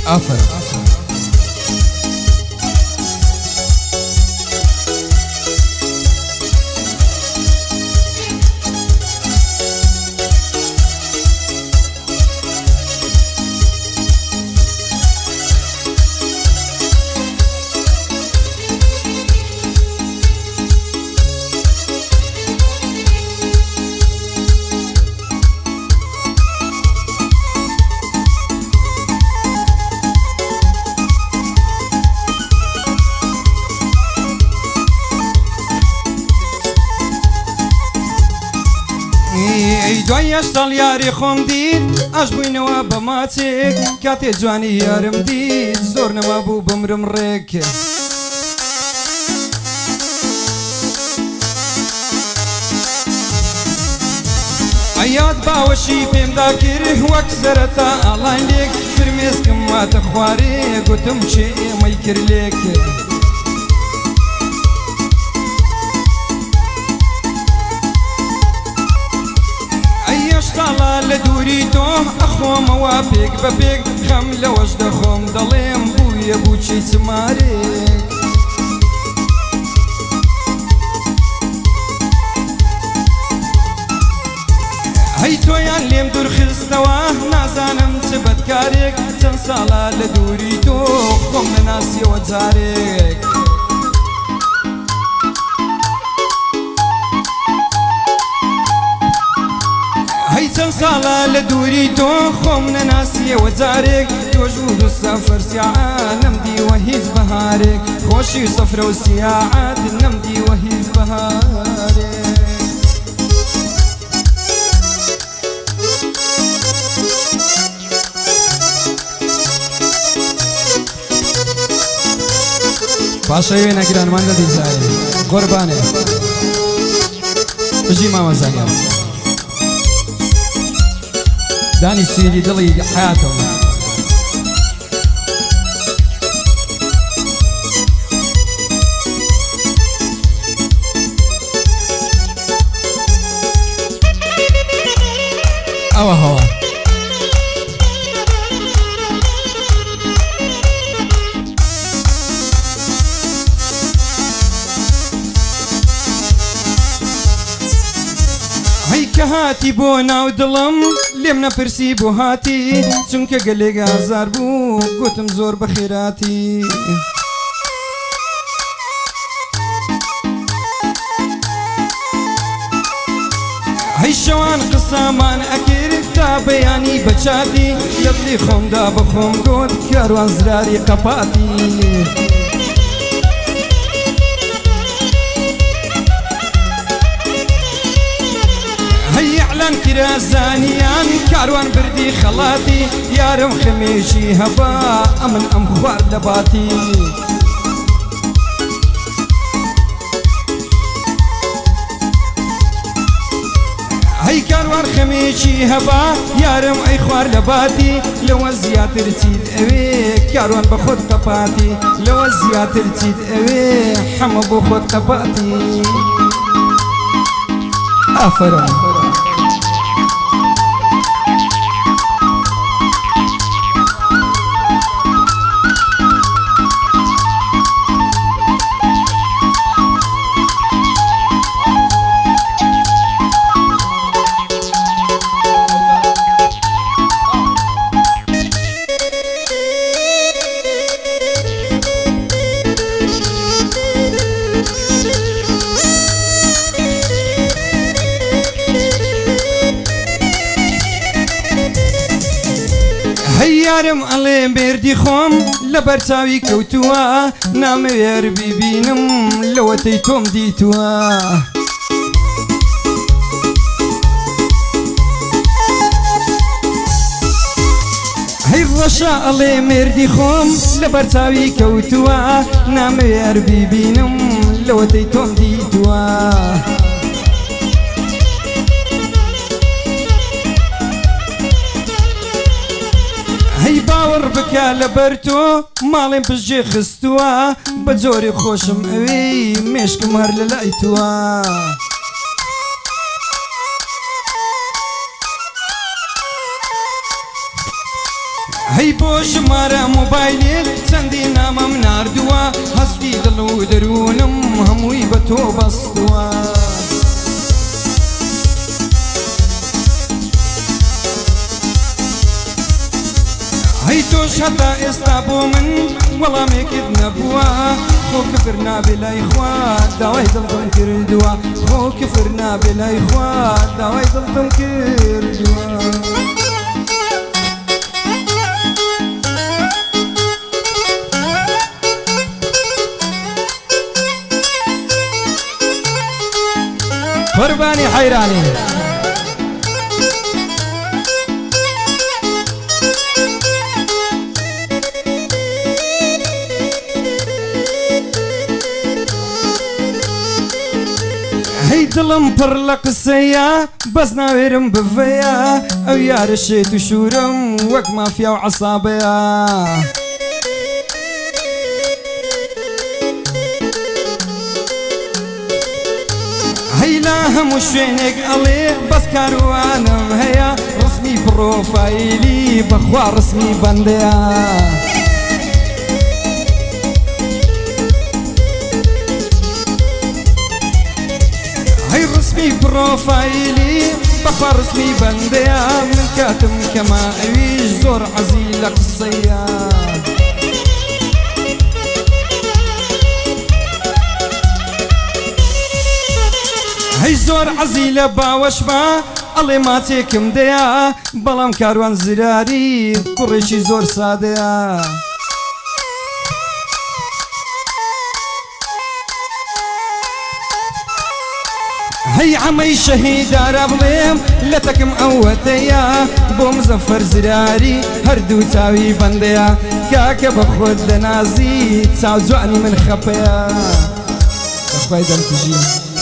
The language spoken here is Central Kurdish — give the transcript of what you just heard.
ئافرین. دوای ساڵ یاری خۆم دیت ئەش بووینەوە بە ماچێک کاتێ جوانی یارم دیت زۆر نەما بوو بمرم ڕێک ئەیاد باوەشی پێمدا کرد وەک سەرەتا ئاڵای لێک فرمێسکم واتە خوارێ گوتم چێ ئێمەی کرد لێک ساڵا لە دووری تۆ ئەخۆمەوە پێک بە پێک خەم لەوەش دەخۆم دەڵێم بوویە بووچی چمارێک هەی تۆیان لێم دوورخستەوە نازانم چ بەدکارێک چەند ساڵا لە دووری تۆ خۆم نەناسیەوە جارێک چەند ساڵە لە دووری تۆ خۆم نەناسیەوە جارێک تۆژ و دووسە فەرسیعات نەمدیوە هیچ بەهارێک خۆشی سەفرە و سیاعات نەمدیوە هیچ بەهارێک پاشە وێنە گرانمان لە دیزایە قوربانێ بژی مامەزانیان دانی سویدی دڵی حیاتەوە ئەوە هەوە کە هاتی بۆ ناو دڵم لێم نەپرسی بۆ هاتی چونکە گەلێک ئازار بوو گوتم زۆر بەخێراتی هەی شەوان قسەمان ئەکرد تا بەیانی بەچاتی لە دڵی خۆمدا بە خۆم گوت کاروان زراری قەپاتی ئەعلان کرا زانیان کاروان بردی خەڵاتی یارم خەمێژی هەبا ئەمن ئەم خوارد دەباتی هەی کاروان خەمێژی هەبا یارم ئەی خوار لەباتی لەوە زیاتر چیت ئەوێ کاروان بە خۆت قەپاتی لەوە زیاتر چیت ئەوێ حەمە بۆ خۆت قەپاتی ئافرین. یارم ئەڵێ مێردی خۆم لە بەرچاوی کەوتووە نامەوێر بیبینم لەوەتەی تۆم دیتووە هەی ڕەشە ئەڵێ مێردی خۆم لە بەرچاوی کەوتووە نامەوێر بیبینم لەوەتەی تۆم دیتووە هەی باوەڕ بکە لەبەر تۆ ماڵێم پشتگوێ خستووە بە جۆری خۆشم ئەوەی مێشکم هەر لە لای تووە هەی بۆ ژمارە مۆبایلێت چەندی نامەم ناردووە هەستی دڵ و دەروونم هەمووی بە تۆ بەستووە هەی تۆش هەتا ئێستا بۆ من وەڵامێکت نەبووە خۆ کفر نابێ لای خوا داوای دڵتم کردووە خۆ کفر نابێ لای خوا داوای دڵتم کردووە قربانی حیرانی هەی دڵم پڕ لە قسەیە بەس ناوێرم بڤەیە ئەو یارە شێت و شوورم وەک مافیا و عەسابەیە هەی لا هەموو شوێنێک ئەڵێ بەس کاروانم هەیە ڕسمی پڕۆفایلی بەخوا ڕسمی بەندەیە هەی ڕسمی پڕۆفایلی بەخوا ڕسمی بەندەیە من کاتم کەما ئەویش زۆر عەزی لە قسەیە هەی زۆر عەزی لە باوەش بە ئەڵێ ماچێکم دەیە بەڵام کاروان زراری کوڕێکی زۆر سادەیە هەی عەمەی شەهیدارە بڵێم لە تەکم ئەوەتەیە بۆ مزەفەر زراری هەردوو چاوی بەندەیە کاکە بە خۆت دەنازی چاو جوانی من خەپەیە بەخوای دەمکوژی